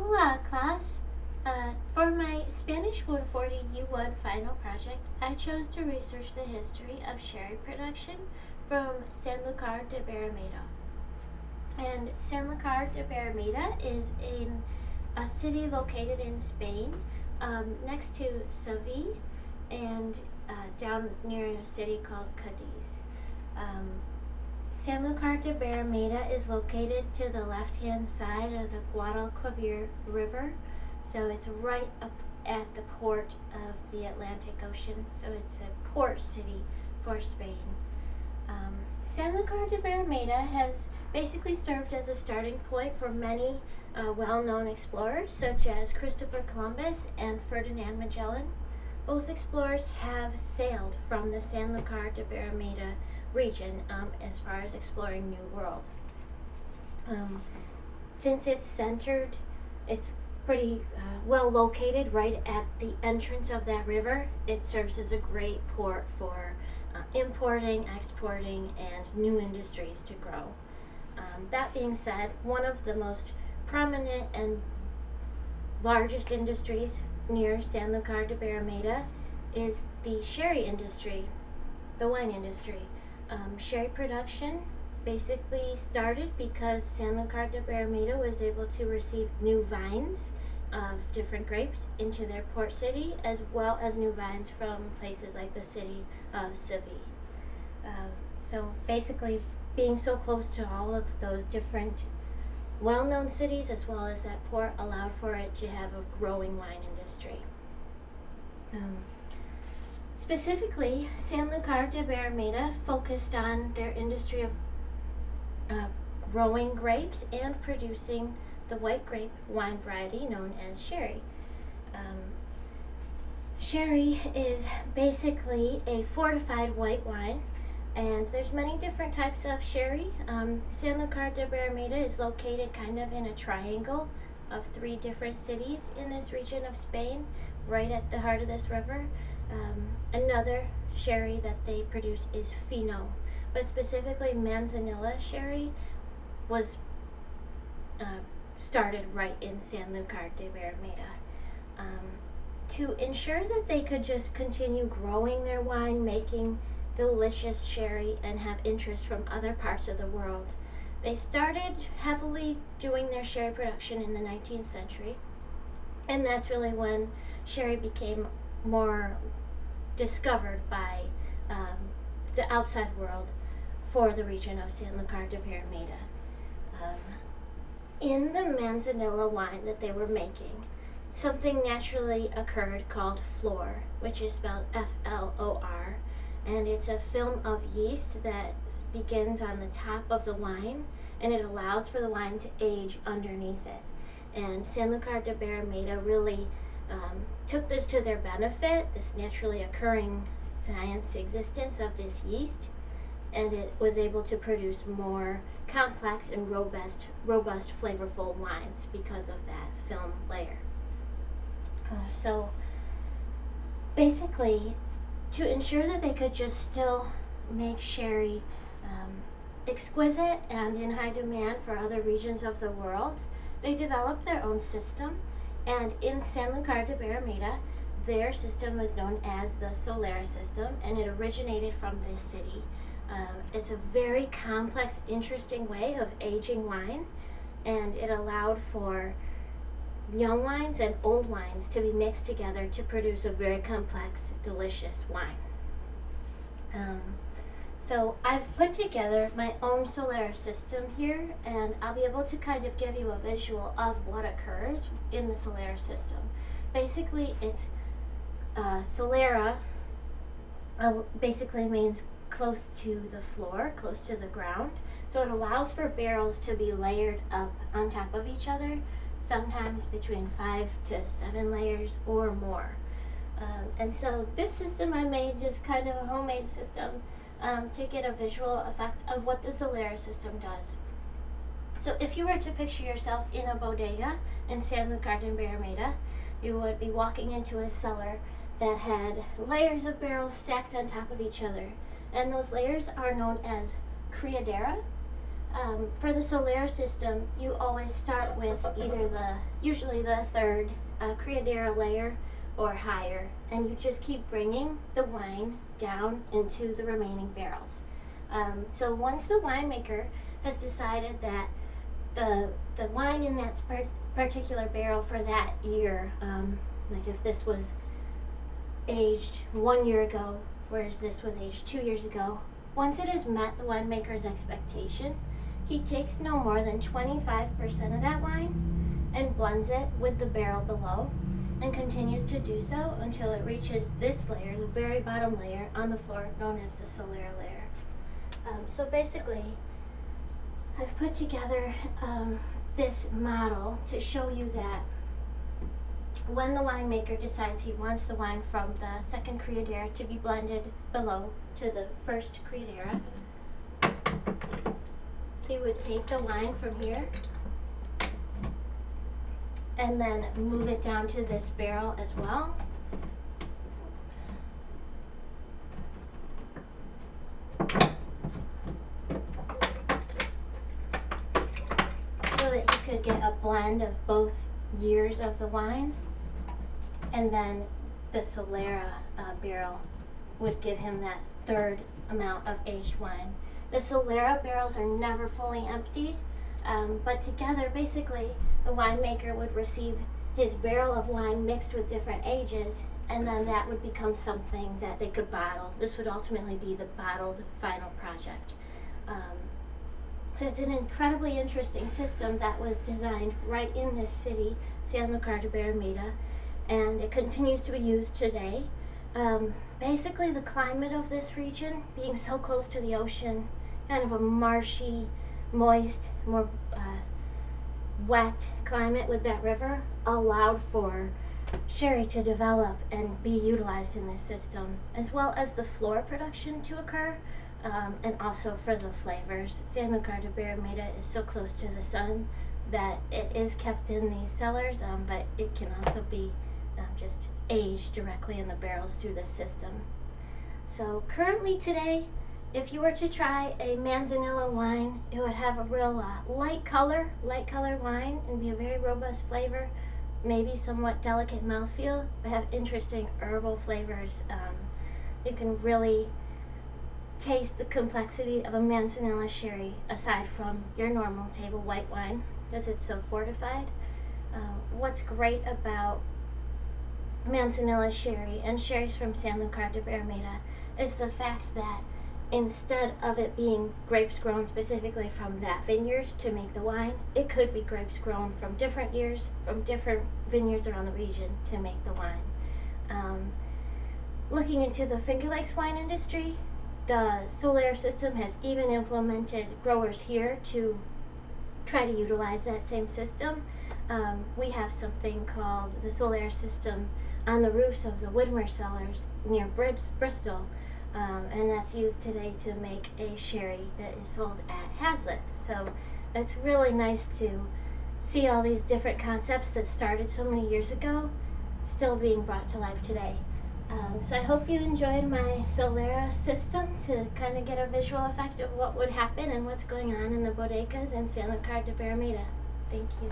class. For my Spanish 140 U1 final project, I chose to research the history of sherry production from Sanlucar de Barrameda. And Sanlucar de Barrameda is in a city located in Spain, next to Seville, and down near a city called Cadiz. Sanlucar de Barrameda is located to the left-hand side of the Guadalquivir River, so it's right up at the port of the Atlantic Ocean, so it's a port city for Spain. Sanlucar de Barrameda has basically served as a starting point for many well-known explorers, such as Christopher Columbus and Ferdinand Magellan. Both explorers have sailed from the Sanlucar de Barrameda region as far as exploring New World. Since it's pretty well located right at the entrance of that river. It serves as a great port for importing, exporting, and new industries to grow. That being said, one of the most prominent and largest industries near Sanlucar de Barrameda is the sherry industry, the wine industry. Sherry production basically started because Sanlucar de Barrameda was able to receive new vines of different grapes into their port city, as well as new vines from places like the city of Seville. So basically, being so close to all of those different well-known cities as well as that port allowed for it to have a growing wine industry. Specifically, Sanlucar de Barrameda focused on their industry of growing grapes and producing the white grape wine variety known as sherry. Sherry is basically a fortified white wine, and there's many different types of sherry. Sanlucar de Barrameda is located kind of in a triangle of 3 different cities in this region of Spain, right at the heart of this river. Another sherry that they produce is Fino, but specifically Manzanilla sherry was started right in Sanlucar de Barrameda. To ensure that they could just continue growing their wine, making delicious sherry, and have interest from other parts of the world, they started heavily doing their sherry production in the 19th century, and that's really when sherry became more discovered by the outside world for the region of Sanlucar de Barrameda. In the Manzanilla wine that they were making, something naturally occurred called flor, which is spelled F-L-O-R, and it's a film of yeast that begins on the top of the wine, and it allows for the wine to age underneath it. And Sanlucar de Barrameda really took this to their benefit, this naturally occurring science existence of this yeast, and it was able to produce more complex and robust flavorful wines because of that film layer. So basically, to ensure that they could just still make sherry exquisite and in high demand for other regions of the world, they developed their own system. And in Sanlucar de Barrameda, their system was known as the Solera system, and it originated from this city. It's a very complex, interesting way of aging wine, and it allowed for young wines and old wines to be mixed together to produce a very complex, delicious wine. So I've put together my own Solera system here, and I'll be able to kind of give you a visual of what occurs in the Solera system. Basically, it's Solera basically means close to the floor, close to the ground. So it allows for barrels to be layered up on top of each other, sometimes between 5 to 7 layers or more. And so this system I made just kind of a homemade system to get a visual effect of what the Solera system does. So if you were to picture yourself in a bodega in Sanlucar de Barrameda, you would be walking into a cellar that had layers of barrels stacked on top of each other. And those layers are known as criadera, For the Solera system, you always start with usually the third Criadera layer or higher, and you just keep bringing the wine down into the remaining barrels. So once the winemaker has decided that the wine in that particular barrel for that year, like if this was aged 1 year ago, whereas this was aged 2 years ago, once it has met the winemaker's expectation, he takes no more than 25% of that wine and blends it with the barrel below, and continues to do so until it reaches this layer, the very bottom layer on the floor, known as the Solera layer. So basically, I've put together this model to show you that when the winemaker decides he wants the wine from the second Criadera to be blended below to the first Criadera, he would take the wine from here and then move it down to this barrel as well. So that he could get a blend of both years of the wine, and then the Solera barrel would give him that third amount of aged wine. The Solera barrels are never fully emptied, but together, basically, the winemaker would receive his barrel of wine mixed with different ages, and then that would become something that they could bottle. This would ultimately be the bottled final project. So it's an incredibly interesting system that was designed right in this city, Sanlucar de Barrameda, and it continues to be used today. Basically, the climate of this region, being so close to the ocean, kind of a marshy, moist, more wet climate with that river, allowed for sherry to develop and be utilized in this system, as well as the floor production to occur, and also for the flavors. Sanlucar de Barrameda is so close to the sun that it is kept in these cellars, but it can also be just aged directly in the barrels through the system. So currently today, if you were to try a Manzanilla wine, it would have a real light color wine, and be a very robust flavor, maybe somewhat delicate mouthfeel, but have interesting herbal flavors. You can really taste the complexity of a Manzanilla sherry aside from your normal table white wine, because it's so fortified. What's great about Manzanilla sherry and sherries from Sanlucar de Barrameda is the fact that instead of it being grapes grown specifically from that vineyard to make the wine, it could be grapes grown from different years, from different vineyards around the region to make the wine. Looking into the Finger Lakes wine industry, the Solera system has even implemented growers here to try to utilize that same system. We have something called the Solera system on the roofs of the Widmer cellars near Bristol, and that's used today to make a sherry that is sold at Hazlitt. So it's really nice to see all these different concepts that started so many years ago still being brought to life today. So I hope you enjoyed my Solera system to kind of get a visual effect of what would happen and what's going on in the bodegas in Sanlucar de Barrameda. Thank you.